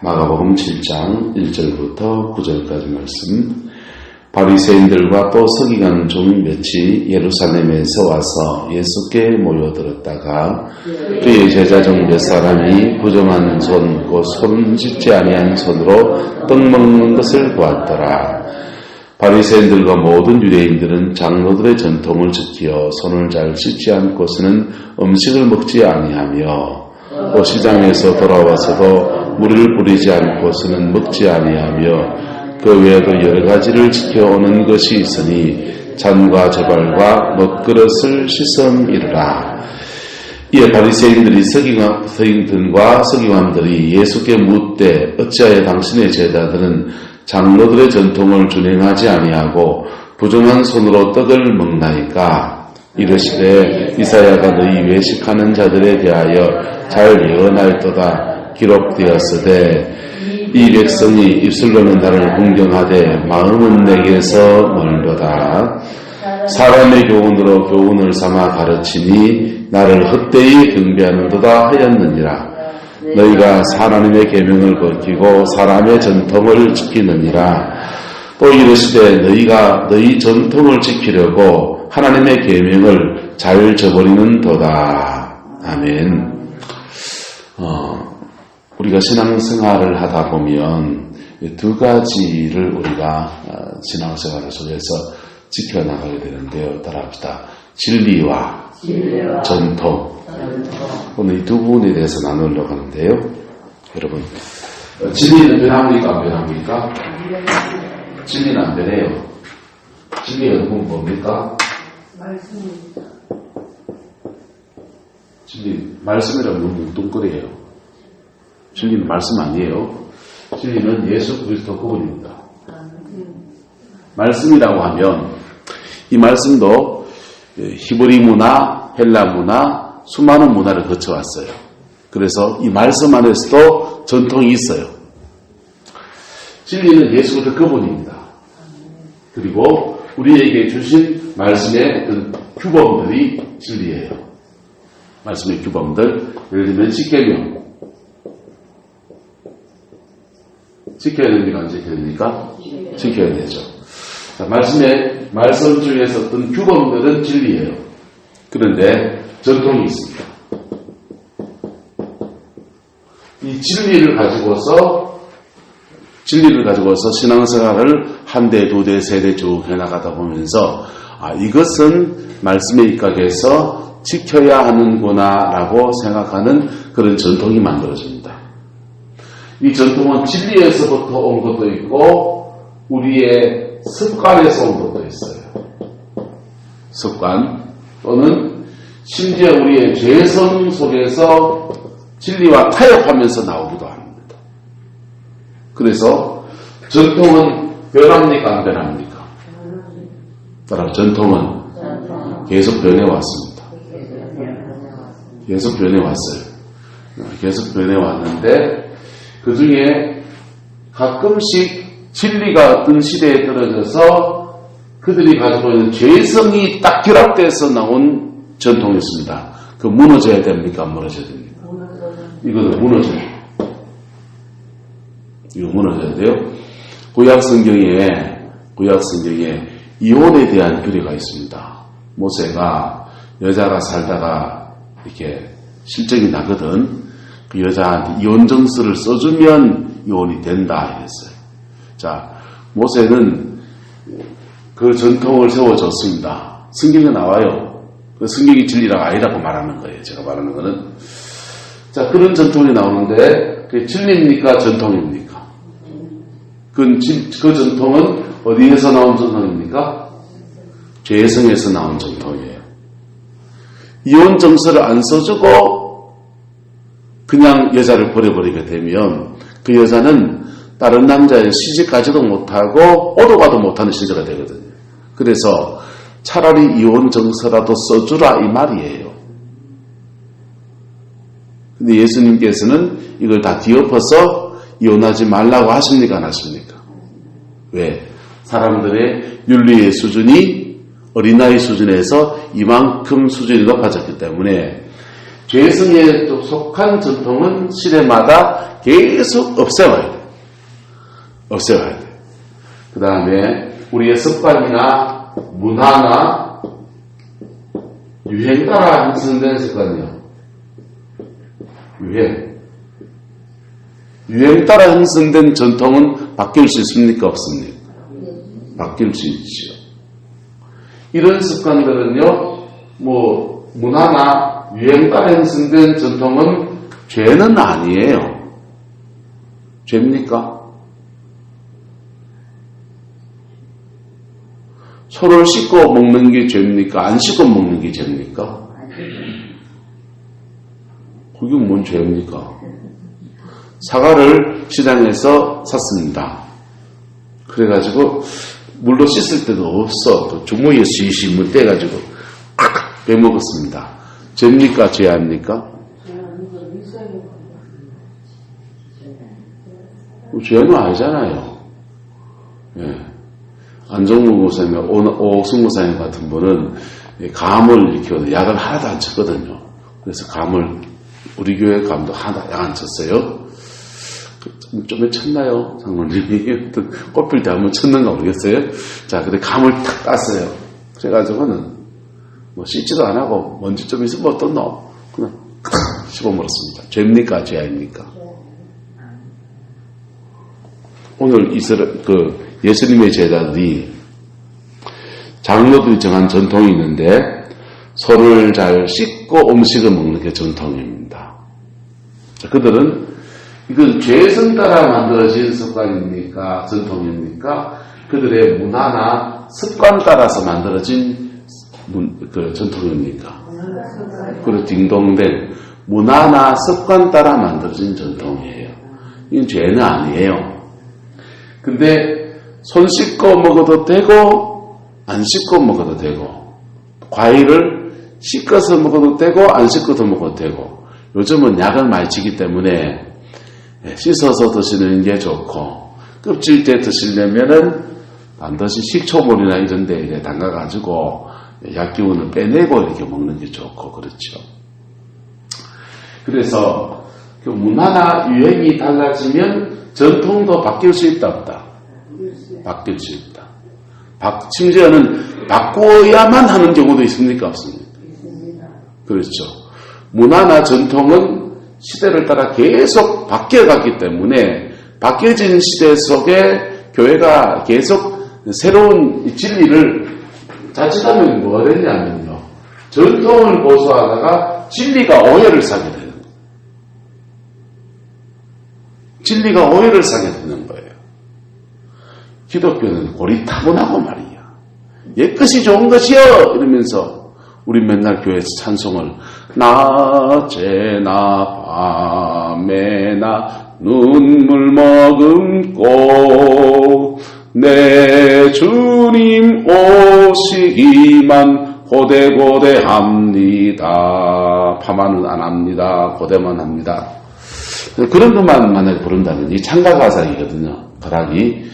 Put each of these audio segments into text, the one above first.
마가복음 7장 1절부터 9절까지 말씀. 바리새인들과 또 서기관 중 몇이 예루살렘에서 와서 예수께 모여들었다가 그의 제자 중 몇 사람이 부정한 손, 곧 손 씻지 아니한 손으로 떡 먹는 것을 보았더라. 바리새인들과 모든 유대인들은 장로들의 전통을 지켜 손을 잘 씻지 않고서는 음식을 먹지 아니하며 또 시장에서 돌아와서도 물을 뿌리지 않고서는 먹지 아니하며 그 외에도 여러 가지를 지켜오는 것이 있으니 잔과 제발과 먹그릇을 씻음이르라. 이에 바리새인들이 서기관들과 서기관들이 예수께 묻되 어찌하여 당신의 제자들은 장로들의 전통을 준행하지 아니하고 부정한 손으로 떡을 먹나이까? 이르시되 이사야가 너희 외식하는 자들에 대하여 잘 예언하였도다. 기록되었으되 이 백성이 입술로는 나를 공경하되 마음은 내게서 멀도다. 사람의 교훈으로 교훈을 삼아 가르치니 나를 헛되이 경배하는도다 하였느니라. 너희가 하나님의 계명을 벗기고 사람의 전통을 지키느니라. 또 이르시되 너희가 너희 전통을 지키려고 하나님의 계명을 잘 저버리는도다. 아멘. 우리가 신앙생활을 하다 보면 두 가지를 우리가 신앙생활 속에서 지켜나가게 되는데요. 따라합시다. 진리와 전통. 오늘 이 두 부분에 대해서 나누려고 하는데요. 여러분, 진리는 변합니까? 안 변합니까? 진리는 안 변해요. 진리의 여러분 뭡니까? 말씀입니다. 진리, 말씀이라면 너무 뭉뚱그려요. 진리는 말씀 아니에요. 진리는 예수 그리스도 그분입니다. 말씀이라고 하면 이 말씀도 히브리 문화, 헬라 문화, 수많은 문화를 거쳐왔어요. 그래서 이 말씀 안에서도 전통이 있어요. 진리는 예수 그리스도 그분입니다. 그리고 우리에게 주신 말씀의 그 규범들이 진리예요. 말씀의 규범들, 예를 들면 십계명. 지켜야 됩니까? 안 지켜야 됩니까? 지켜야 되죠. 자, 말씀 중에서 어떤 규범들은 진리예요. 그런데 전통이 있습니다. 이 진리를 가지고서 신앙생활을 한 대, 두 대, 세 대 쭉 해나가다 보면서 이것은 말씀에 입각해서 지켜야 하는구나라고 생각하는 그런 전통이 만들어집니다. 이 전통은 진리에서부터 온 것도 있고 우리의 습관에서 온 것도 있어요. 습관 또는 심지어 우리의 죄성 속에서 진리와 타협하면서 나오기도 합니다. 그래서 전통은 변합니까? 안 변합니까? 따라 전통은 계속 변해왔습니다. 계속 변해왔어요. 계속 변해왔는데 그 중에 가끔씩 진리가 어떤 시대에 떨어져서 그들이 가지고 있는 죄성이 딱 결합돼서 나온 전통이 있습니다. 그 무너져야 됩니까? 안 무너져야 됩니까? 이거는 무너져요. 이거 무너져야 돼요. 구약 성경에 이혼에 대한 규례가 있습니다. 모세가 여자가 살다가 이렇게 실정이 나거든. 그 여자한테 이혼 정서를 써주면 이혼이 된다 이랬어요. 자, 모세는 그 전통을 세워줬습니다. 성경에 나와요. 그 성경이 진리라고 아니라고 말하는 거예요. 제가 말하는 거는. 자, 그런 전통이 나오는데 그게 진리입니까? 전통입니까? 그 전통은 어디에서 나온 전통입니까? 죄성에서 나온 전통이에요. 이혼 정서를 안 써주고 그냥 여자를 버려버리게 되면 그 여자는 다른 남자의 시집가지도 못하고 오도 가도 못하는 시대가 되거든요. 그래서 차라리 이혼 정서라도 써주라 이 말이에요. 근데 예수님께서는 이걸 다 뒤엎어서 이혼하지 말라고 하십니까? 안 하십니까? 왜? 사람들의 윤리의 수준이 어린아이 수준에서 이만큼 수준이 높아졌기 때문에 죄성에 속한 전통은 시대마다 계속 없애와야 돼. 없애와야 돼. 그 다음에 우리의 습관이나 문화나 유행 따라 형성된 습관이요. 유행 따라 형성된 전통은 바뀔 수 있습니까? 없습니까? 바뀔 수 있죠. 이런 습관들은요, 문화나 유행 따라 형성된 전통은 죄는 아니에요. 죄입니까? 손을 씻고 먹는 게 죄입니까? 안 씻고 먹는 게 죄입니까? 그게 뭔 죄입니까? 사과를 시장에서 샀습니다. 그래가지고 물로 씻을 데도 없어. 그 주머니에 시시물 떼가지고 빼먹었습니다. 죄입니까? 죄 아닙니까? 죄는 아니잖아요. 예. 안정무 목사님, 오승 목사님 같은 분은 감을 이렇게 약을 하나도 안 쳤거든요. 그래서 감을, 우리 교회 감도 하나도 약 안 쳤어요. 좀 쳤나요? 장로님이 꽃필 때 한번 쳤는가 모르겠어요. 자, 근데 감을 탁 땄어요. 그래가지고는 씻지도 안 하고 먼지 좀 있으면 어떻노? 그냥 씹어버렸습니다. 죄입니까? 죄 아닙니까? 오늘 예수님의 제자들이 장로들이 정한 전통이 있는데 손을 잘 씻고 음식을 먹는 게 전통입니다. 자, 그들은 이건 죄성 따라 만들어진 습관입니까? 전통입니까? 그들의 문화나 습관 따라서 만들어진 전통입니까? 그리고 딩동댕 문화나 습관 따라 만들어진 전통이에요. 이건 죄는 아니에요. 근데 손 씻고 먹어도 되고 안 씻고 먹어도 되고 과일을 씻어서 먹어도 되고 안 씻어서 먹어도 되고 요즘은 약을 많이 치기 때문에 씻어서 드시는 게 좋고 껍질째 드시려면은 반드시 식초물이나 이런 데 담가가지고 약기운을 빼내고 이렇게 먹는 게 좋고 그렇죠. 그래서 그 문화나 유행이 달라지면 전통도 바뀔 수 있다 없다? 바뀔 수 있다. 심지어는 바꿔야만 하는 경우도 있습니까? 없습니까? 그렇죠. 문화나 전통은 시대를 따라 계속 바뀌어갔기 때문에 바뀌어진 시대 속에 교회가 계속 새로운 진리를 자칫하면 뭐가 되냐면요. 전통을 고수하다가 진리가 오해를 사게 되는 거예요. 진리가 오해를 사게 되는 거예요. 기독교는 골이 타고나고 말이야. 옛것이 좋은 것이여 이러면서 우리 맨날 교회에서 찬송을 낮에나 밤에나 눈물 머금고 내 주님 오시기만 고대고대합니다. 파마는 안 합니다. 고대만 합니다. 그런 것만 만약에 부른다면 이 창가 가락이거든요. 가락이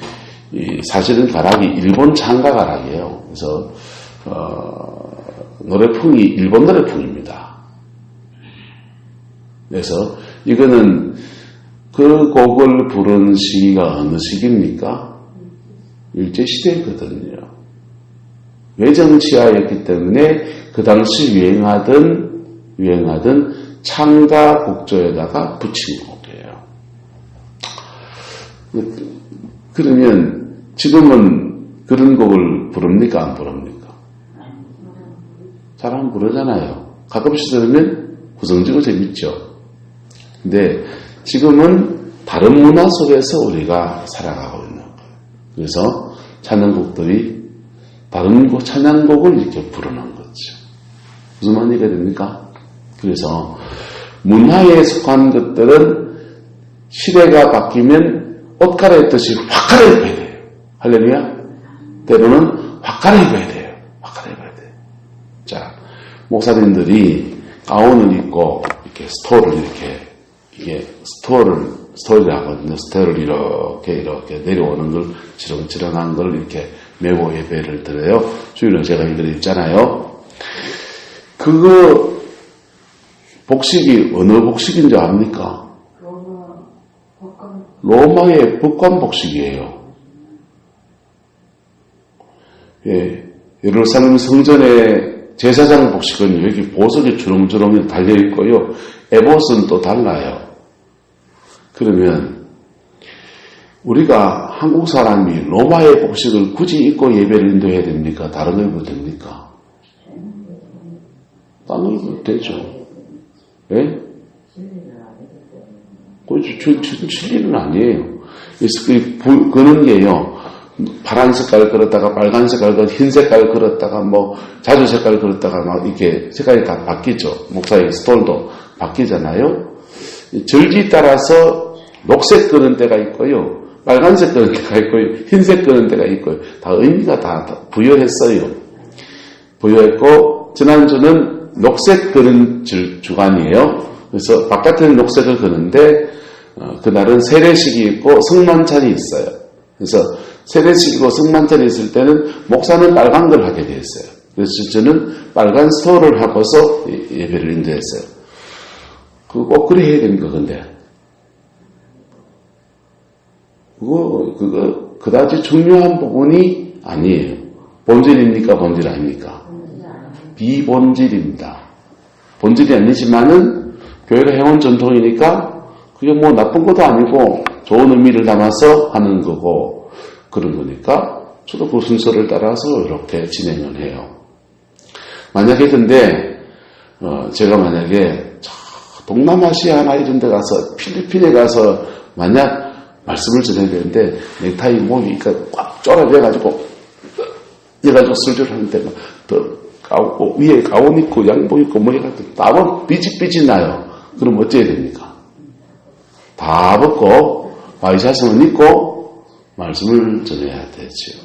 사실은 가락이 일본 창가 가락이에요. 그래서 노래풍이 일본 노래풍입니다. 그래서 이거는 그 곡을 부른 시기가 어느 시기입니까? 일제시대거든요. 외정치하였기 때문에 그 당시 유행하던 창가 곡조에다가 붙인 곡이에요. 그러면 지금은 그런 곡을 부릅니까? 안 부릅니까? 잘 안 부르잖아요. 가끔씩 들으면 구성지고 재밌죠. 근데 지금은 다른 문화 속에서 우리가 살아가고 있는 거예요. 그래서 찬양곡들이 다른 찬양곡을 이렇게 부르는 거죠. 무슨 말이가 됩니까? 그래서 문화에 속한 것들은 시대가 바뀌면 옷 갈아입듯이 확 갈아입어야 돼요. 할렐루야? 때로는 확 갈아입어야 돼요. 확 갈아입어야 돼요. 자, 목사님들이 가운을 입고 이렇게 스토어를 이게 스토어를 하거든요. 스토어를 이렇게 내려오는 걸, 지렁지렁한 걸 이렇게 메고 예배를 드려요. 주일은 제가 이걸 입잖아요. 그거 복식이 어느 복식인지 압니까? 로마 법관 로마의 법관 복식이에요. 예, 예루살렘 성전의 제사장 복식은 여기 보석이 주렁주렁 달려있고요. 에봇은 또 달라요. 그러면 우리가 한국 사람이 로마의 복식을 굳이 입고 예배를 인도해야 됩니까? 다른 거 입어도 됩니까? 다른 거 입어도 되죠. 예? 그 진리는 아니에요. 그래서 그는 게요. 파란 색깔 걸었다가 빨간 색깔 걸었다가 흰 색깔 걸었다가 뭐 자주 색깔 걸었다가 막 이렇게 색깔이 다 바뀌죠. 목사의 스톨도 바뀌잖아요. 절기 따라서 녹색 끄는 때가 있고요. 빨간색 끄는 때가 있고요. 흰색 끄는 때가 있고요. 다 의미가 다 부여했어요. 부여했고 지난주는 녹색 끄는 주간이에요. 그래서 바깥에는 녹색을 끄는데 그날은 세례식이 있고 성만찬이 있어요. 그래서 세례식이고 성만찬이 있을 때는 목사는 빨간 걸 하게 되었어요. 그래서 저는 빨간 스토를 하고서 예배를 인도했어요. 그거 꼭 그래 해야 됩니까, 근데? 그거 그다지 중요한 부분이 아니에요. 본질입니까, 본질 아닙니까? 비본질입니다. 본질이 아니지만은 교회가 해온 전통이니까 그게 뭐 나쁜 것도 아니고 좋은 의미를 담아서 하는 거고 그런 거니까 저도 그 순서를 따라서 이렇게 진행을 해요. 만약에 근데 제가 만약에 동남아시아 하나 이런 데 가서 필리핀에 가서 만약 말씀을 전해야 되는데 넥타이 목이 꽉 졸아져가지고 얘가지고 술술 하는데 막 더 가고 위에 가운 입고 양복 입고 뭐 해가지고 땀은 삐질삐질 나요. 그럼 어찌해야 됩니까? 다 벗고 와이셔츠만 입고 말씀을 전해야 되죠.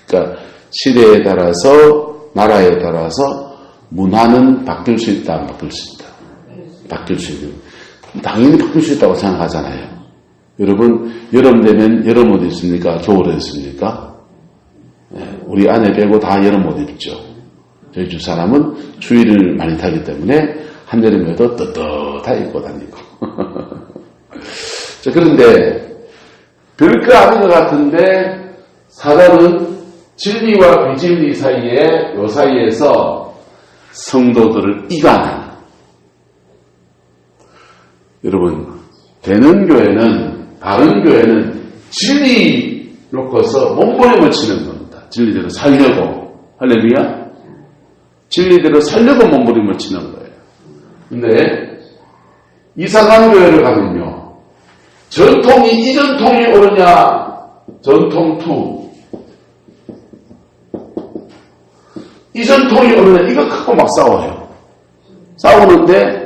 그러니까 시대에 따라서 나라에 따라서 문화는 바뀔 수 있다, 안 바뀔 수 있다. 바뀔 수 있는. 당연히 바뀔 수 있다고 생각하잖아요. 여러분 여름 되면 여름 옷 입습니까? 겨울 옷 입습니까? 네, 우리 아내 빼고 다 여름 옷 입죠. 저희 주 사람은 추위를 많이 타기 때문에 한여름에도 떳떳하게 입고 다니고. 자, 그런데 별거 아닌 것 같은데 사단은 진리와 비진리 사이에 요 사이에서 성도들을 이간하는. 여러분 되는 교회는 다른 교회는 진리 놓고서 몸부림을 치는 겁니다. 진리대로 살려고. 할렐루야. 진리대로 살려고 몸부림을 치는 거예요. 근데 이상한 교회를 가면요. 전통이 이 전통이 옳으냐 전통 2. 이 전통이 옳으냐 이거 갖고 막 싸워요. 싸우는데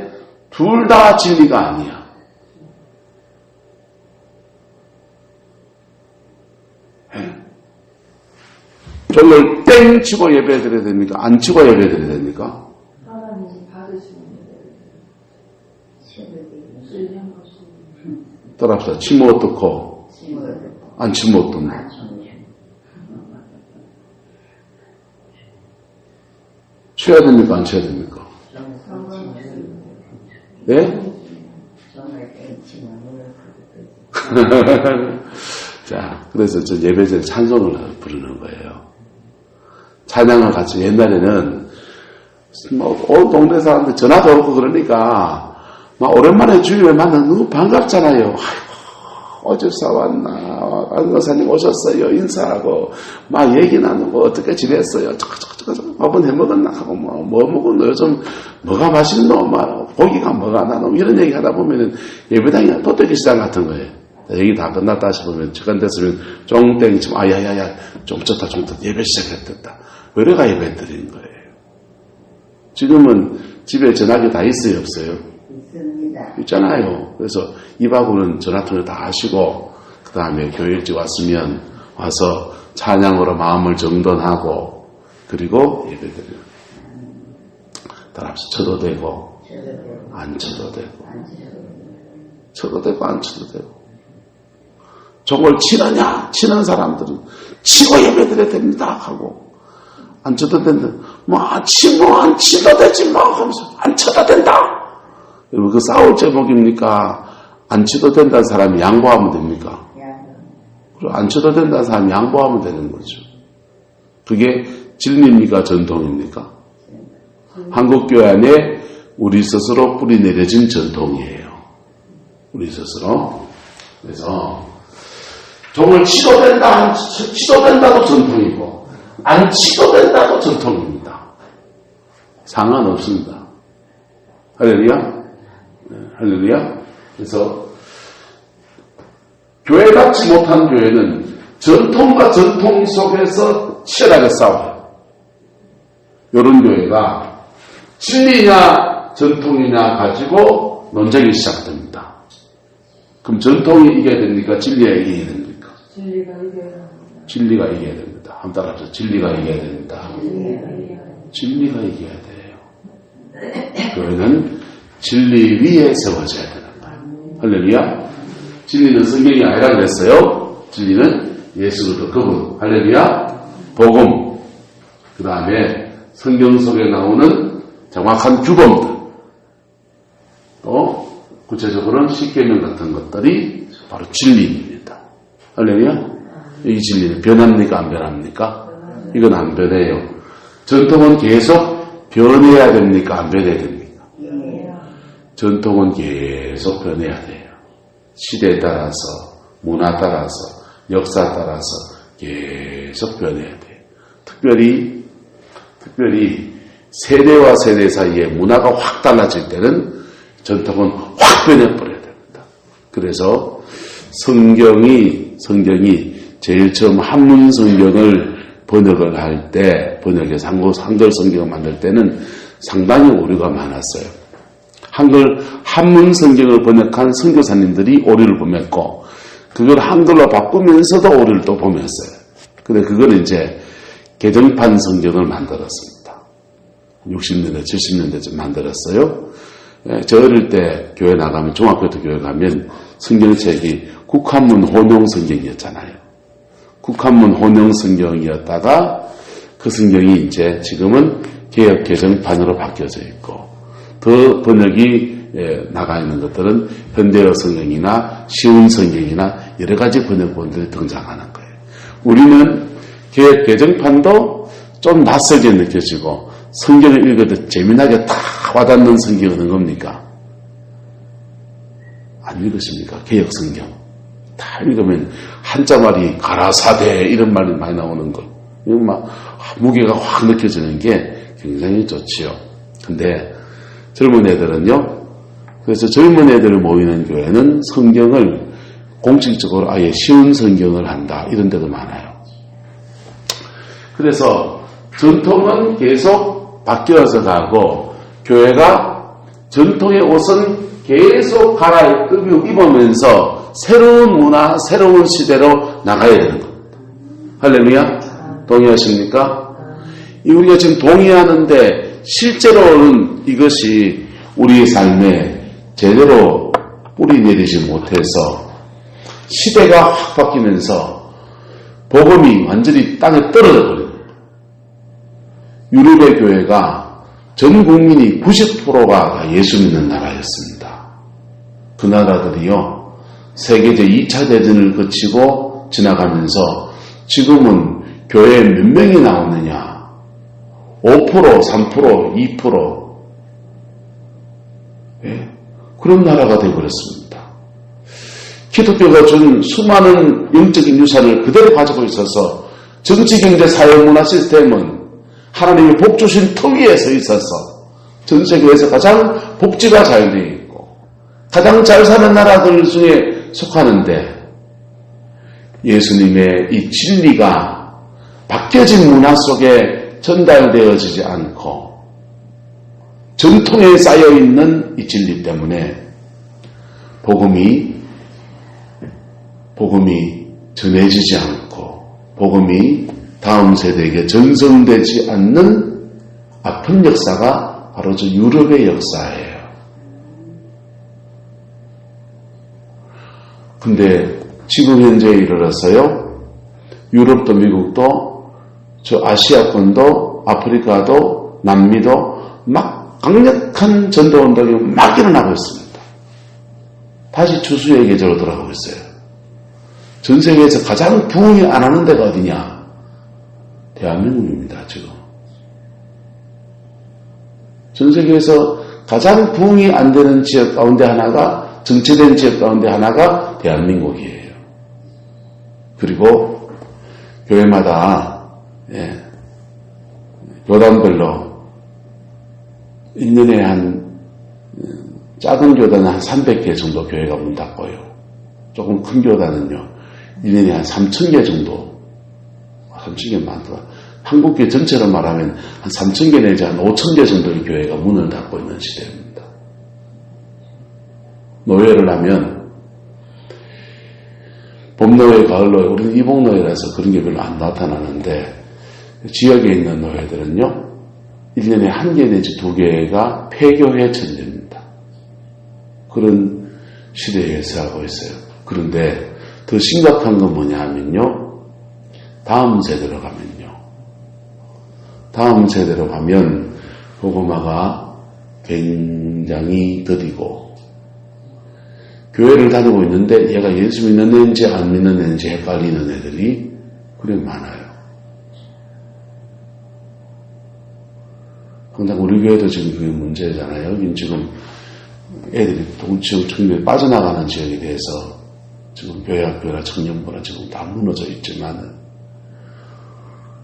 둘 다 진리가 아니야. 종을 땡 치고 예배 드려야 됩니까? 안 치고 예배 드려야 됩니까? 하나님이 받으시는 따라합시다. 치면 어떻고 안 치면 어떻노? 쳐야 됩니까? 안 쳐야 됩니까? 예? 자, 그래서 저 예배전에 찬송을 부르는 거예요. 찬양을 같이 옛날에는 온 동네 사람들 전화도 오고 그러니까 막 오랜만에 주일에 만나면 너무 반갑잖아요. 아이고 어제서 왔나 안거사님 오셨어요 인사하고 막 얘기 나누고 어떻게 지냈어요 밥은 해먹었나 하고 뭐 먹었노 요즘 뭐가 맛있노 막 고기가 뭐가 나노 이런 얘기 하다 보면은 예배당이 도떼기 시장 같은 거예요. 얘기 다 끝났다 싶으면 시간 됐으면 쫑땡이 좀 아야야야 좀 쳤다 예배 시작했다. 외래가 예배 드리는 거예요. 지금은 집에 전화기 다 있어요 없어요? 있습니다. 있잖아요. 그래서 입하고는 전화통을 다 하시고 그 다음에 교회 일찍 왔으면 와서 찬양으로 마음을 정돈하고 그리고 예배 드려요. 따라서 쳐도 되고 안 쳐도 되고 쳐도 되고 안 쳐도 되고 종을 치느냐 치는 사람들은 치고 예배 드려야 됩니다 하고 안 쳐도 된다. 뭐 치고 안 치도 되지 뭐 하면서 안 쳐도 된다. 여러분, 그 싸울 제목입니까? 안 치도 된다는 사람이 양보하면 됩니까? 안 쳐도 된다는 사람이 양보하면 되는 거죠. 그게 진리입니까? 전통입니까? 한국교회 안에 우리 스스로 뿌리내려진 전통이에요. 우리 스스로. 그래서 종을 치도 된다, 치도 된다도 전통이고 안 치도 된다도 전통입니다. 상관없습니다. 할렐루야? 네, 할렐루야? 그래서 교회 같지 못한 교회는 전통과 전통 속에서 치열하게 싸워요. 이런 교회가 진리냐 전통이냐 가지고 논쟁이 시작됩니다. 그럼 전통이 이겨야 됩니까? 진리가 이겨야 됩니까? 진리가 이겨야 합니다. 진리가 이겨야 됩니다. 한번 따라합시다. 진리가 이겨야 됩니다. 진리가 이겨야 돼요. 교회는 진리 위에 세워져야 되는 거예요. 할렐루야. 진리는 성경이 아니라 그랬어요. 진리는 예수 그리스도 그분. 할렐루야. 복음. 그 다음에 성경 속에 나오는 정확한 규범들. 또 구체적으로는 십계명 같은 것들이 바로 진리입니다. 할렐루야. 이 진리는 변합니까? 안 변합니까? 이건 안 변해요. 전통은 계속 변해야 됩니까? 안 변해야 됩니까? 전통은 계속 변해야 돼요. 시대에 따라서, 문화 따라서, 역사 따라서 계속 변해야 돼요. 특별히 세대와 세대 사이에 문화가 확 달라질 때는 전통은 확 변해버려야 됩니다. 그래서 성경이 제일 처음 한문 성경을 번역을 할 때, 번역해서 한글 성경을 만들 때는 상당히 오류가 많았어요. 한문 성경을 번역한 선교사님들이 오류를 범했고, 그걸 한글로 바꾸면서도 오류를 또 범했어요. 근데 그걸 이제 개정판 성경을 만들었습니다. 60년대, 70년대쯤 만들었어요. 저 어릴 때 교회 나가면, 중학교 때 교회 가면 성경책이 국한문 혼용 성경이었잖아요. 국한문 혼용 성경이었다가 그 성경이 이제 지금은 개역 개정판으로 바뀌어져 있고, 더 번역이 나가 있는 것들은 현대어 성경이나 쉬운 성경이나 여러 가지 번역본들이 등장하는 거예요. 우리는 개역 개정판도 좀 낯설게 느껴지고 성경을 읽어도 재미나게 다 와닿는 성경이 어느 겁니까? 안 읽으십니까? 개역 성경. 다 읽으면 한자말이 가라사대 이런 말이 많이 나오는 거. 이건 막 무게가 확 느껴지는 게 굉장히 좋지요. 근데 젊은 애들은요. 그래서 젊은 애들 모이는 교회는 성경을 공식적으로 아예 쉬운 성경을 한다. 이런 데도 많아요. 그래서 전통은 계속 바뀌어서 가고 교회가 전통의 옷은 계속 갈아입으면서 새로운 문화, 새로운 시대로 나가야 되는 겁니다. 할렐루야? 동의하십니까? 우리가 지금 동의하는데 실제로는 이것이 우리의 삶에 제대로 뿌리 내리지 못해서 시대가 확 바뀌면서 복음이 완전히 땅에 떨어져 버립니다. 유럽의 교회가 전 국민이 90%가 예수 믿는 나라였습니다. 그 나라들이요, 세계적 2차 대전을 거치고 지나가면서 지금은 교회에 몇 명이 나오느냐? 5%, 3%, 2%. 예? 그런 나라가 되어버렸습니다. 기독교가 준 수많은 영적인 유산을 그대로 가지고 있어서 정치, 경제, 사회, 문화 시스템은 하나님의 복 주신 터 위에 서 있어서 전 세계에서 가장 복지가 잘 되어 있고 가장 잘 사는 나라들 중에 속하는데 예수님의 이 진리가 바뀌어진 문화 속에 전달되어지지 않고 전통에 쌓여있는 이 진리 때문에 복음이 전해지지 않고 복음이 다음 세대에게 전송되지 않는 아픈 역사가 바로 저 유럽의 역사예요. 근데 지금 현재 이르러서요, 유럽도 미국도 저 아시아권도 아프리카도 남미도 막 강력한 전도운동이 막 일어나고 있습니다. 다시 추수의 계절로 돌아가고 있어요. 전 세계에서 가장 부흥이 안 하는 데가 어디냐? 대한민국입니다, 지금. 전 세계에서 가장 부흥이 안 되는 지역 가운데 하나가, 정체된 지역 가운데 하나가 대한민국이에요. 그리고 교회마다 교단별로 1년에 작은 교단은 한 300개 정도 교회가 문 닫고요. 조금 큰 교단은요, 1년에 한 3,000개 정도, 3,000개 많더라. 한국교회 전체로 말하면 한 3,000개 내지 한 5,000개 정도의 교회가 문을 닫고 있는 시대입니다. 노예를 하면, 봄노예, 가을노예, 우리는 이복노예라서 그런 게 별로 안 나타나는데, 지역에 있는 노예들은요, 1년에 1개 내지 2개가 폐교회 천대입니다. 그런 시대에 살고 있어요. 그런데 더 심각한 건 뭐냐 하면요, 다음 세대로 가면 복음화가 굉장히 더디고, 교회를 다니고 있는데 얘가 예수 믿는 애인지 안 믿는 애인지 헷갈리는 애들이 그래 많아요. 항상 우리 교회도 지금 그게 문제잖아요. 여긴 지금 애들이 동지역 청년에 빠져나가는 지역에 대해서 지금 교회학교나 청년부나 지금 다 무너져 있지만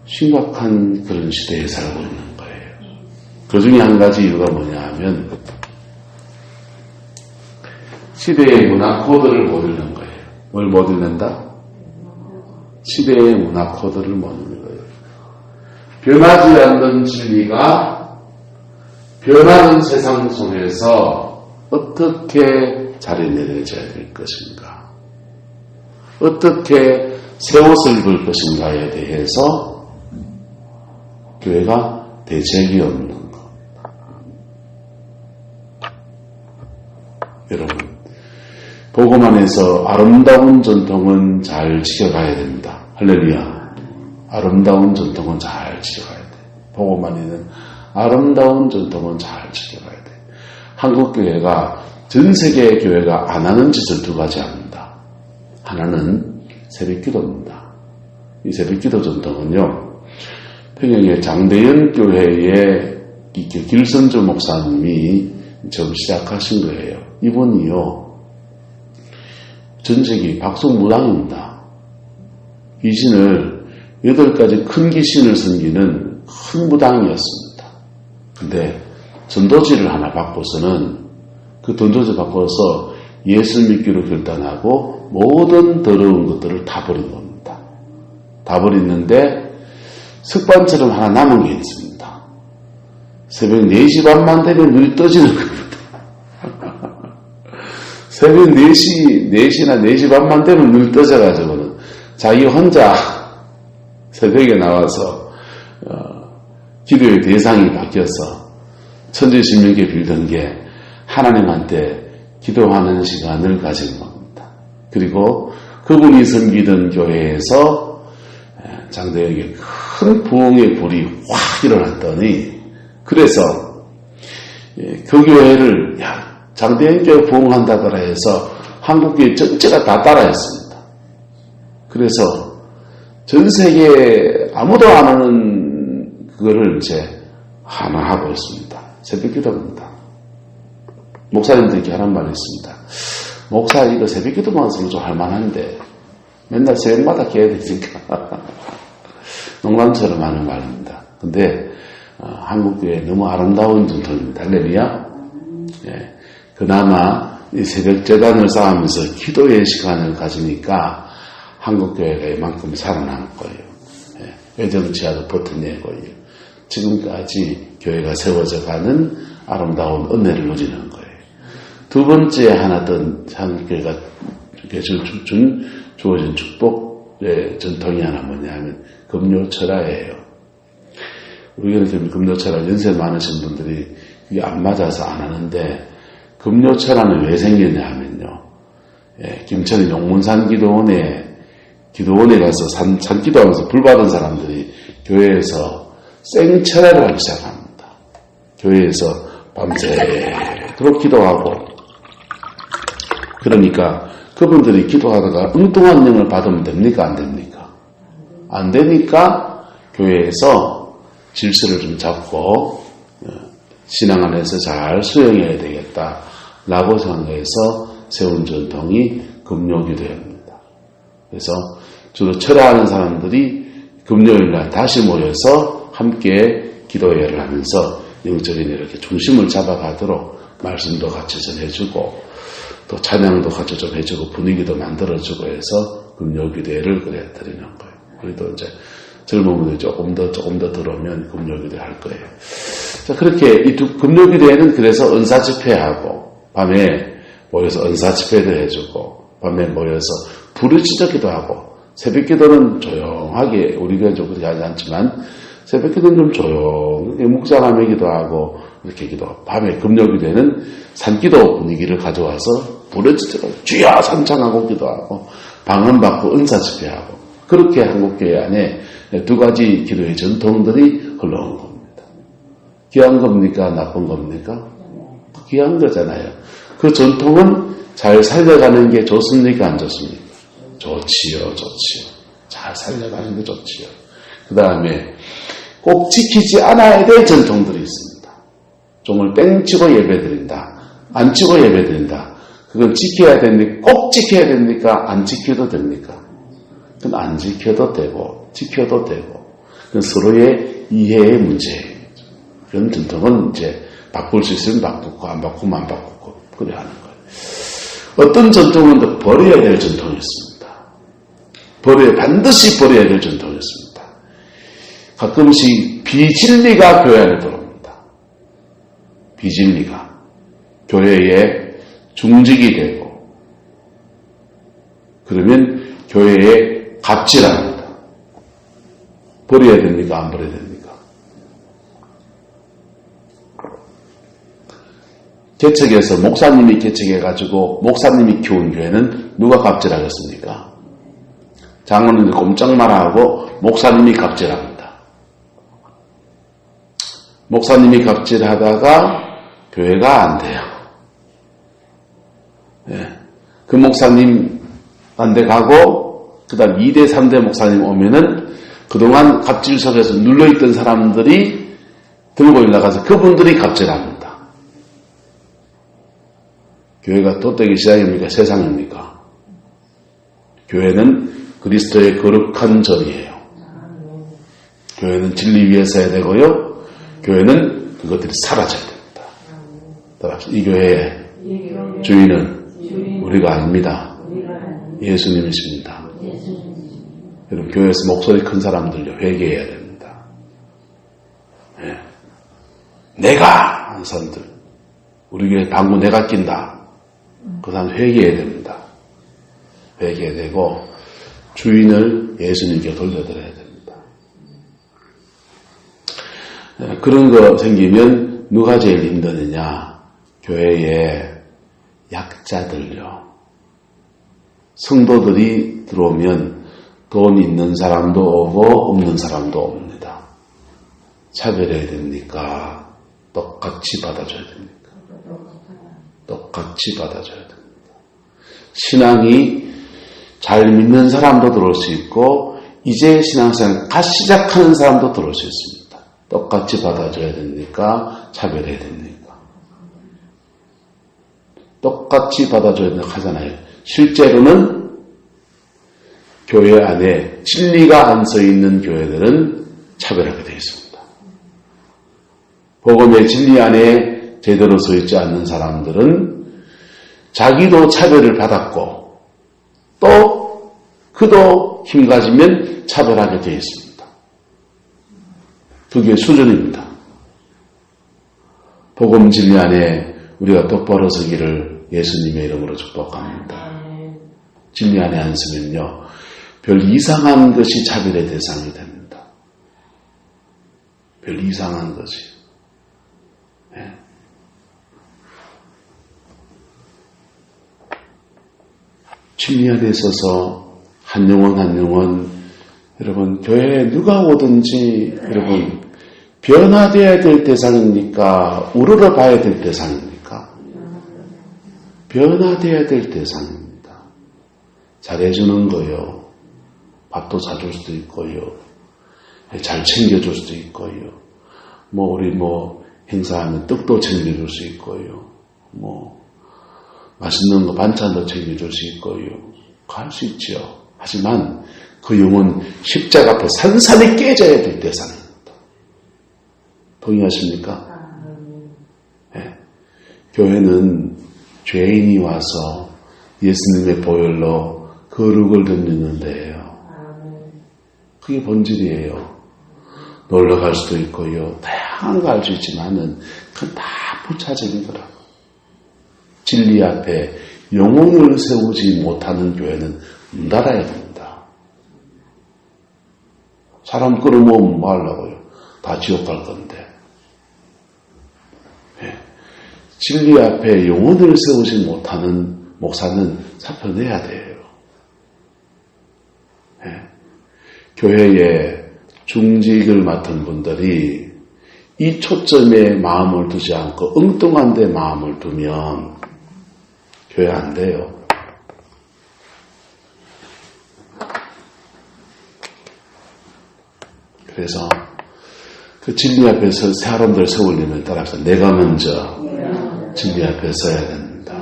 심각한 그런 시대에 살고 있는 거예요. 그 중에 한 가지 이유가 뭐냐 하면 시대의 문화 코드를 못 읽는 거예요. 뭘 못 읽는다? 시대의 문화 코드를 못 읽는 거예요. 변하지 않는 진리가 변하는 세상 속에서 어떻게 자리내려져야 될 것인가, 어떻게 새 옷을 입을 것인가에 대해서 교회가 대책이 없는 것. 여러분, 복음 안에서 아름다운 전통은 잘 지켜가야 됩니다. 할렐루야. 아름다운 전통은 잘 지켜가야 돼. 복음 안에는 아름다운 전통은 잘 지켜가야 돼. 한국 교회가 전 세계 교회가 안 하는 짓을 2가지 합니다. 하나는 새벽기도입니다. 이 새벽기도 전통은요, 평양의 장대현 교회의 길선주 목사님이 처음 시작하신 거예요. 이분이요, 전세기 박송무당입니다. 귀신을 8가지 큰 귀신을 섬기는 큰 무당이었습니다. 근데 전도지를 하나 바꿔서는 그 전도지 바꿔서 예수 믿기로 결단하고 모든 더러운 것들을 다 버린 겁니다. 다 버렸는데 습관처럼 하나 남은 게 있습니다. 새벽 4시 반만 되면 눈이 떠지는 겁니다. 새벽 4시나 4시 반만 되면 눈이 떠져가지고는 자기 혼자 새벽에 나와서 기도의 대상이 바뀌어서 천지신명께 빌던 게 하나님한테 기도하는 시간을 가진 겁니다. 그리고 그분이 섬기던 교회에서 장대역에 큰 부흥의 불이 확 일어났더니, 그래서 그 교회를 장대역 교회 부흥한다더라 해서 한국교회 전체가 다 따라했습니다. 그래서 전 세계에 아무도 안 하는 그거를 이제 하나 하고 있습니다. 새벽기도입니다. 목사님들께 하는 말이 있습니다. 목사 이거 새벽기도만 하면 좀 할만한데 맨날 새벽마다 깨야 되니까 농담처럼 하는 말입니다. 근데 한국교회 너무 아름다운 전통입니다. 할렐루야. 예, 그나마 이 새벽 재단을 쌓으면서 기도의 시간을 가지니까 한국교회가 이만큼 살아난 거예요. 예, 외정치하도 버텨내고요. 지금까지 교회가 세워져 가는 아름다운 은혜를 누리는 거예요. 2번째 하나 더 한국교회가 주어진 축복의 전통이 하나 뭐냐면 금요철야예요. 우리는 금요철야 연세 많으신 분들이 이게 안 맞아서 안 하는데, 금요철야는 왜 생겼냐 하면요, 김천의 용문산 기도원에 가서 산기도하면서 불 받은 사람들이 교회에서 생철야를 하기 시작합니다. 교회에서 밤새도록 기도하고, 그러니까 그분들이 기도하다가 엉뚱한 영을 받으면 됩니까? 안 됩니까? 안 되니까 교회에서 질서를 좀 잡고 신앙 안에서 잘 수행해야 되겠다라고 생각해서 세운 전통이 금요기도회입니다. 그래서 주로 철야하는 사람들이 금요일날 다시 모여서 함께 기도회를 하면서 영적인 이렇게 중심을 잡아가도록 말씀도 같이 좀 해주고 또 찬양도 같이 좀 해주고 분위기도 만들어주고 해서 금요기도회를 그래 드리는 거예요. 그래도 이제 젊은 분들이 조금 더 들어오면 금요기도회 할 거예요. 자, 그렇게 이 금요기도회는 그래서 은사 집회하고 밤에 모여서 은사 집회도 해주고 밤에 모여서 부르짖기도 하고 새벽 기도는 조용하게 우리 교회 좀 그렇게 하지 않지만 새벽 기도는 좀 조용하게 묵상하면기도 하고 이렇게 기도하고 밤에 금요기도회는 산기도 분위기를 가져와서 부르짖고 주여 삼창하고 기도하고 방언받고 은사 집회하고 그렇게 한국교회 안에 두 가지 기도의 전통들이 흘러온 겁니다. 귀한 겁니까? 나쁜 겁니까? 귀한 거잖아요. 그 전통은 잘 살려가는 게 좋습니까? 안 좋습니까? 좋지요. 잘 살려가는 게 좋지요. 그 다음에 꼭 지키지 않아야 될 전통들이 있습니다. 종을 땡치고 예배드린다. 안 치고 예배드린다. 그건 지켜야 됩니까? 꼭 지켜야 됩니까? 안 지켜도 됩니까? 그건 안 지켜도 되고 지켜도 되고 그건 서로의 이해의 문제예요. 그런 전통은 이제 바꿀 수 있으면 바꾸고 안 바꾸면 안 바꾸고 그래 하는 거예요. 어떤 전통은 또 버려야 될 전통이 있습니다. 반드시 버려야 될 전통이 있습니다. 가끔씩 비진리가 교회 안에 들어옵니다. 비진리가 교회에 중직이 되고 그러면 교회에 갑질합니다. 버려야 됩니까? 안 버려야 됩니까? 개척해서 목사님이 개척해가지고 목사님이 키운 교회는 누가 갑질하겠습니까? 장로님이 꼼짝 말아하고 목사님이 갑질합니다. 목사님이 갑질하다가 교회가 안 돼요. 예. 그 목사님 안 돼 가고 그 다음 2대 3대 목사님 오면은 그동안 갑질 속에서 눌러있던 사람들이 들고 올라가서 그분들이 갑질합니다. 교회가 도떼기 시작입니까? 세상입니까? 교회는 그리스도의 거룩한 전이에요. 교회는 진리 위에 서야 되고요. 교회는 그것들이 사라져야 됩니다. 따라서 이 교회의 주인은 우리가 아닙니다. 예수님이십니다. 여러분 교회에서 목소리 큰 사람들요 회개해야 됩니다. 네. 내가 하는 사람들 우리 교회 방구 내가 낀다. 그 사람 회개해야 됩니다. 회개해야 되고 주인을 예수님께 돌려드려야 됩니다. 네. 그런 거 생기면 누가 제일 힘드느냐? 교회에 약자들요. 성도들이 들어오면 돈 있는 사람도 오고 없는 사람도 옵니다. 차별해야 됩니까? 똑같이 받아줘야 됩니까? 똑같이 받아줘야 됩니다. 신앙이 잘 믿는 사람도 들어올 수 있고 이제 신앙생활 갓 시작하는 사람도 들어올 수 있습니다. 똑같이 받아줘야 됩니까? 차별해야 됩니까? 똑같이 받아줘야 된다고 하잖아요. 실제로는 교회 안에 진리가 안 서 있는 교회들은 차별하게 되어 있습니다. 복음의 진리 안에 제대로 서 있지 않는 사람들은 자기도 차별을 받았고 또 그도 힘가지면 차별하게 되어 있습니다. 그게 수준입니다. 복음 진리 안에 우리가 똑바로 서기를 예수님의 이름으로 축복합니다. 진리 안에 안 서면요 별 이상한 것이 차별의 대상이 됩니다. 별 이상한 것이. 네. 진리 안에 있어서 한 영혼 여러분 교회에 누가 오든지 여러분 변화되어야 될 대상입니까? 우러러봐야 될 대상입니까? 변화되어야 될 대상입니다. 잘해주는 거요. 밥도 사줄 수도 있고요. 잘 챙겨줄 수도 있고요. 우리 행사하면 떡도 챙겨줄 수 있고요. 맛있는 거 반찬도 챙겨줄 수 있고요. 할 수 있죠. 하지만 그 영은 십자가 앞에 산산이 깨져야 될 대상입니다. 동의하십니까? 네. 교회는 죄인이 와서 예수님의 보혈로 거룩을 던지는 데예요. 그게 본질이에요. 놀러 갈 수도 있고요. 다양한 거 할 수 있지만은 그건 다 부차적인 거라고. 진리 앞에 영혼을 세우지 못하는 교회는 문 닫아야 됩니다. 사람 끌어모으면 뭐 하려고요? 다 지옥 갈 건데. 네. 진리 앞에 영혼을 세우지 못하는 목사는 사표내야 돼요. 네. 교회에 중직을 맡은 분들이 이 초점에 마음을 두지 않고 엉뚱한 데 마음을 두면 교회 안 돼요. 그래서 그 진리 앞에서 사람들 세우려면 따라서 내가 먼저 진리 앞에 서야 됩니다.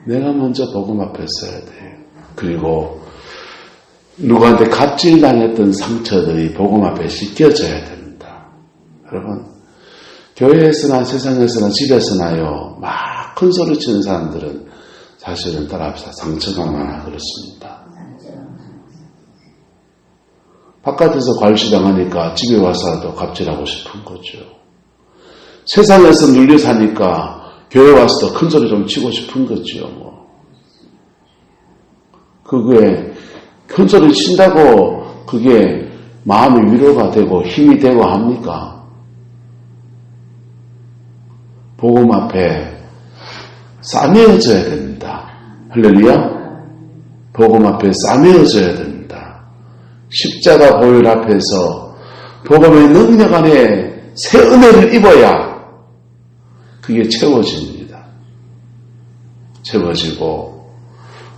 내가 먼저 복음 앞에 서야 돼요. 그리고 누구한테 갑질당했던 상처들이 복음 앞에 씻겨져야 됩니다. 여러분, 교회에서나 세상에서나 집에서나요, 막 큰 소리 치는 사람들은 사실은 따라합시다. 상처가 많아 그렇습니다. 바깥에서 괄시당하니까 집에 와서도 갑질하고 싶은 거죠. 세상에서 눌려 사니까 교회 와서도 큰 소리 좀 치고 싶은 거죠. 그게 큰 소리 친다고 그게 마음의 위로가 되고 힘이 되고 합니까? 복음 앞에 싸매어져야 됩니다. 할렐루야. 복음 앞에 싸매어져야 됩니다. 십자가 보혈 앞에서 복음의 능력 안에 새 은혜를 입어야 그게 채워집니다. 채워지고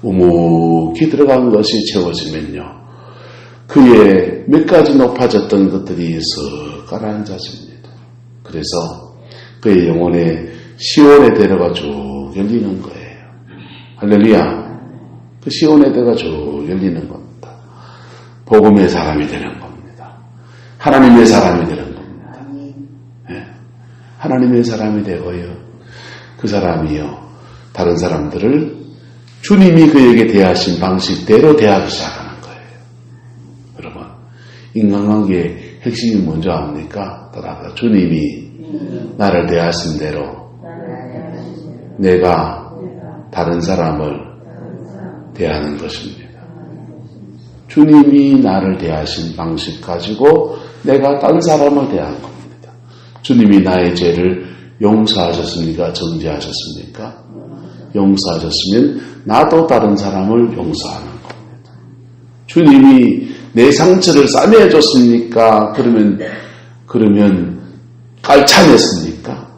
우묵히 들어간 것이 채워지면요, 그의 몇 가지 높아졌던 것들이 쓱 가라앉아집니다. 그래서 그의 영혼의 시온의 대로가 쭉 열리는 거예요. 할렐루야. 그 시온의 대로가 쭉 열리는 겁니다. 복음의 사람이 되는 겁니다. 하나님의 사람이 되는 겁니다. 네. 하나님의 사람이 되고요, 그 사람이요, 다른 사람들을 주님이 그에게 대하신 방식대로 대하기 시작하는 거예요. 여러분, 인간관계의 핵심이 뭔지 압니까? 따라서 주님이 나를 대하신 대로 내가 다른 사람을 대하는 것입니다. 주님이 나를 대하신 방식 가지고 내가 다른 사람을 대하는 겁니다. 주님이 나의 죄를 용서하셨습니까? 정죄하셨습니까? 용서하셨으면 나도 다른 사람을 용서하는 겁니다. 주님이 내 상처를 싸매줬습니까? 그러면 깔차냈습니까?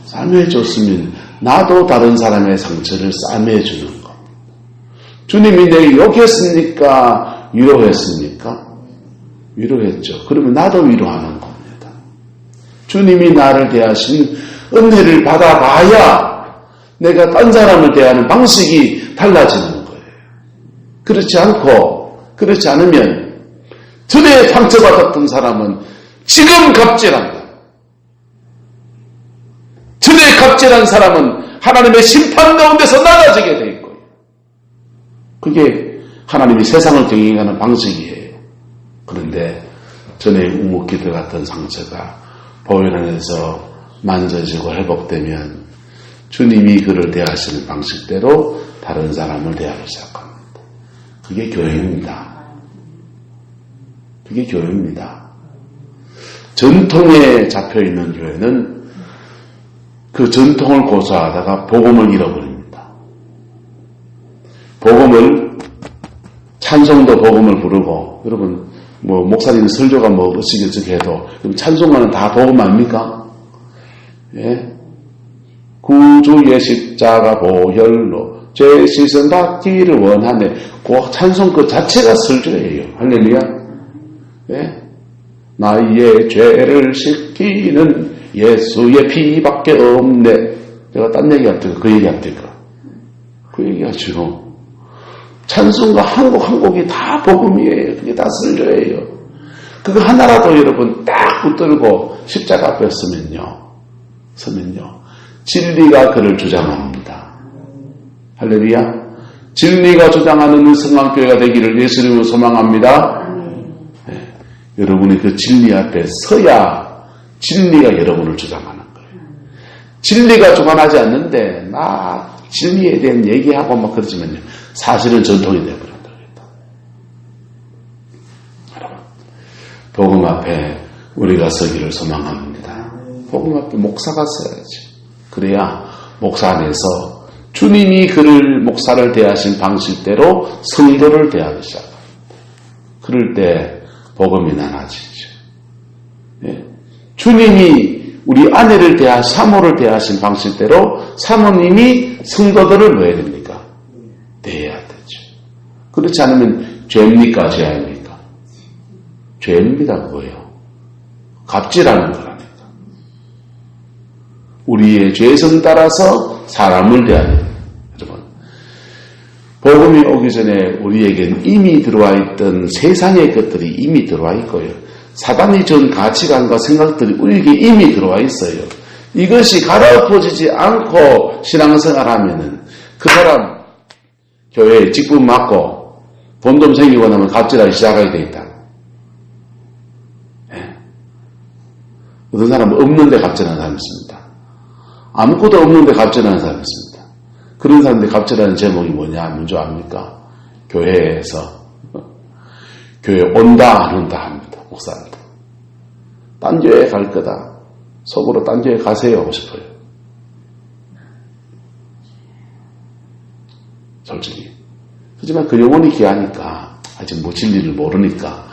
싸매줬으면 나도 다른 사람의 상처를 싸매주는 겁니다. 주님이 내게 욕했습니까? 위로했습니까? 위로했죠. 그러면 나도 위로하는 겁니다. 주님이 나를 대하신 은혜를 받아봐야 내가 딴 사람을 대하는 방식이 달라지는 거예요. 그렇지 않으면 전에 상처받았던 사람은 지금 갑질한다. 전에 갑질한 사람은 하나님의 심판 가운데서 나가지게 될 거예요. 그게 하나님이 세상을 경영하는 방식이에요. 그런데 전에 묵묵히 들어갔던 상처가 보혈 안에서 만져지고 회복되면 주님이 그를 대하시는 방식대로 다른 사람을 대하기 시작합니다. 그게 교회입니다. 그게 교회입니다. 전통에 잡혀있는 교회는 그 전통을 고수하다가 복음을 잃어버립니다. 찬송도 복음을 부르고, 여러분 뭐 목사님 설교가 뭐 어찌저찌 해도 그럼 찬송가는 다 복음 아닙니까? 예? 구주의 십자가 보혈로 죄 씻음 받기를 원하네. 그 찬송 그 자체가 설교예요. 할렐루야. 예? 나의 죄를 씻기는 예수의 피밖에 없네. 제가 딴 얘기 할 때가 그 얘기 할 때가 그 얘기하죠. 찬송가 한 곡이 다 복음이에요. 그게 다 설교예요. 그거 하나라도 여러분 딱 붙들고 십자가 앞에 서면요. 진리가 그를 주장합니다. 할렐루야. 진리가 주장하는 성황교회가 되기를 예수님으로 소망합니다. 네. 여러분이 그 진리 앞에 서야 진리가 여러분을 주장하는 거예요. 진리가 주관하지 않는데 나 진리에 대한 얘기하고 막 그러지만요. 사실은 전통이 되어버린다. 여러분, 복음 앞에 우리가 서기를 소망합니다. 복음 앞에 목사가 서야지. 그래야 목사 안에서 주님이 그를 목사를 대하신 방식대로 성도를 대하기 시작합니다. 그럴 때 복음이 나눠지죠. 예? 주님이 우리 아내를 사모를 대하신 방식대로 사모님이 성도들을 뭐 해야 됩니까? 대해야 되죠. 그렇지 않으면 죄입니까? 죄아닙니까? 죄입니다. 그거예요. 갑질하는 거라니까. 우리의 죄성 따라서 사람을 대하는 거예요. 여러분, 복음이 오기 전에 우리에겐 이미 들어와 있던 세상의 것들이 이미 들어와 있고요. 사단이 준 가치관과 생각들이 우리에게 이미 들어와 있어요. 이것이 갈아엎어지지 않고 신앙생활하면은 그 사람 교회에 직분 맡고 돈 좀 생기고 나면 갑질하기 시작하게 돼 있다. 예. 어떤 사람은 없는데 갑질하는 사람이 있습니다. 아무것도 없는데 갑질하는 사람이 있습니다. 그런 사람들이 갑질하는 제목이 뭐냐 하면 줄 압니까? 교회에서 교회 온다 안 온다 합니다. 목사한테. 딴 교회에 갈 거다. 속으로 딴 교회 가세요 하고 싶어요. 솔직히. 하지만 그 영혼이 귀하니까 아직 뭐 진리를 모르니까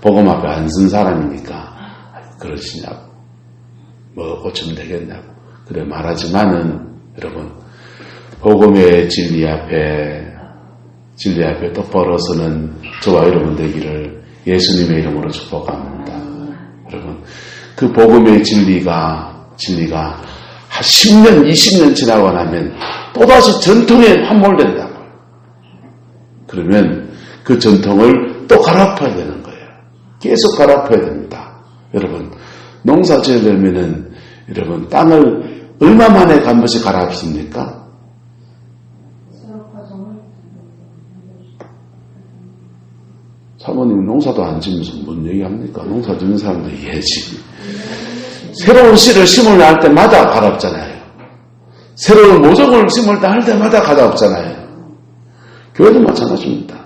복음 앞에 안 쓴 사람이니까 그러시냐고 뭐 고치면 되겠냐고 그래 말하지만은 여러분 복음의 진리 앞에 똑바로 서는 저와 여러분 되기를 예수님의 이름으로 축복합니다. 여러분 그 복음의 진리가 한 10년 20년 지나고 나면 또다시 전통에 함몰된다고요. 그러면 그 전통을 또 갈아엎어야 되는 거예요. 계속 갈아엎어야 됩니다. 여러분 농사 지으려면은 여러분 땅을 얼마 만에 한 번씩 갈아엎습니까? 사모님 농사도 안 지면서 뭔 얘기합니까? 농사 짓는 사람도 이해지. 새로운 씨를 심을 할 때마다 갈아엎잖아요. 새로운 모종을 심을 때 할 때마다 갈아엎잖아요. 교회도 마찬가지입니다.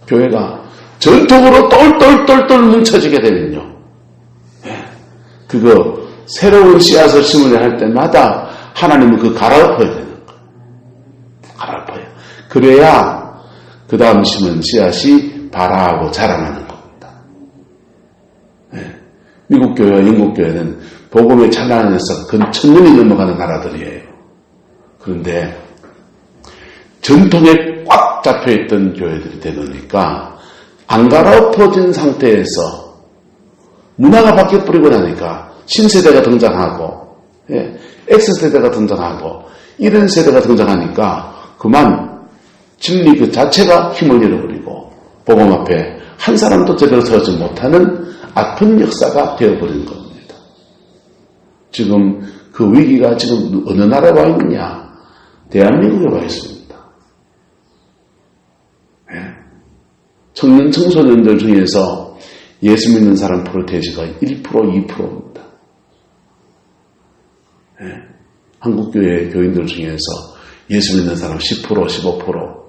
교회가 전통으로 똘똘똘똘 뭉쳐지게 되면요. 그거 새로운 씨앗을 심으려 할 때마다 하나님은 그 갈아엎어야 되는 거예요. 갈아엎어요. 그래야 그 다음 심은 씨앗이 발아하고 자라나는 겁니다. 미국 교회와 영국 교회는 복음의 찬란에서 근 1000년이 넘어가는 나라들이에요. 그런데 전통에 꽉 잡혀있던 교회들이 되니까 안 갈아엎어진 상태에서 문화가 바뀌어버리고 나니까 신세대가 등장하고 X세대가 등장하고 이런 세대가 등장하니까 그만 진리 그 자체가 힘을 잃어버리고 복음 앞에 한 사람도 제대로 서지 못하는 아픈 역사가 되어버린 겁니다. 지금 그 위기가 지금 어느 나라에 와 있느냐? 대한민국에 와 있습니다. 청년 청소년들 중에서 예수 믿는 사람 프로테이지가 1% 2%입니다. 한국교회 교인들 중에서 예수 믿는 사람 10% 15%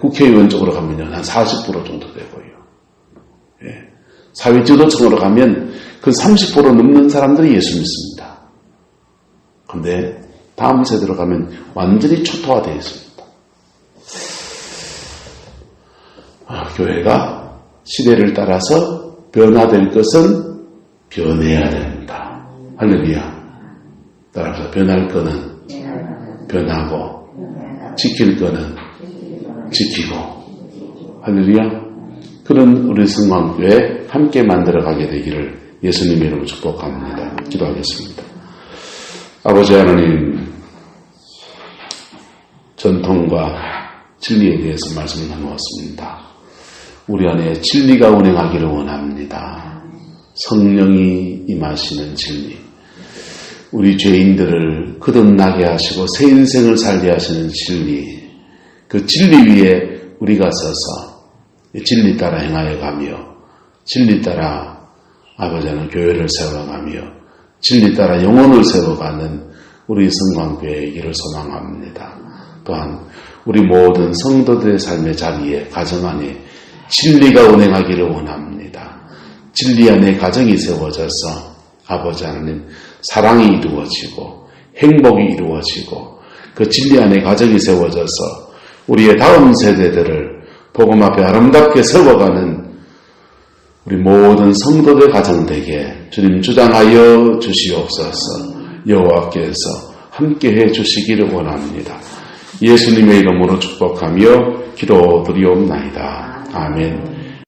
국회의원 쪽으로 가면 한 40% 정도 되고요. 사회지도층으로 가면 그 30% 넘는 사람들이 예수 믿습니다. 그런데 다음 세대로 가면 완전히 초토화되어 있습니다. 교회가 시대를 따라서 변화될 것은 변해야 된다. 할렐루야. 따라서 변할 거는 변하고 지킬 거는 지키고, 할렐루야. 그런 우리 성광교회 함께 만들어가게 되기를 예수님의 이름으로 축복합니다. 기도하겠습니다. 아버지 하나님, 전통과 진리에 대해서 말씀을 나누었습니다. 우리 안에 진리가 운행하기를 원합니다. 성령이 임하시는 진리, 우리 죄인들을 거듭나게 하시고 새 인생을 살게 하시는 진리, 그 진리 위에 우리가 서서 진리 따라 행하여 가며, 진리 따라 아버지 하나님 교회를 세워가며, 진리 따라 영혼을 세워가는 우리 성광교회이기를 소망합니다. 또한 우리 모든 성도들의 삶의 자리에, 가정 안에 진리가 운행하기를 원합니다. 진리 안에 가정이 세워져서 아버지 하나님 사랑이 이루어지고 행복이 이루어지고, 그 진리 안에 가정이 세워져서 우리의 다음 세대들을 복음 앞에 아름답게 세워가는 우리 모든 성도들 가정되게 주님 주장하여 주시옵소서. 여호와께서 함께해 주시기를 원합니다. 예수님의 이름으로 축복하며 기도드리옵나이다. 아멘.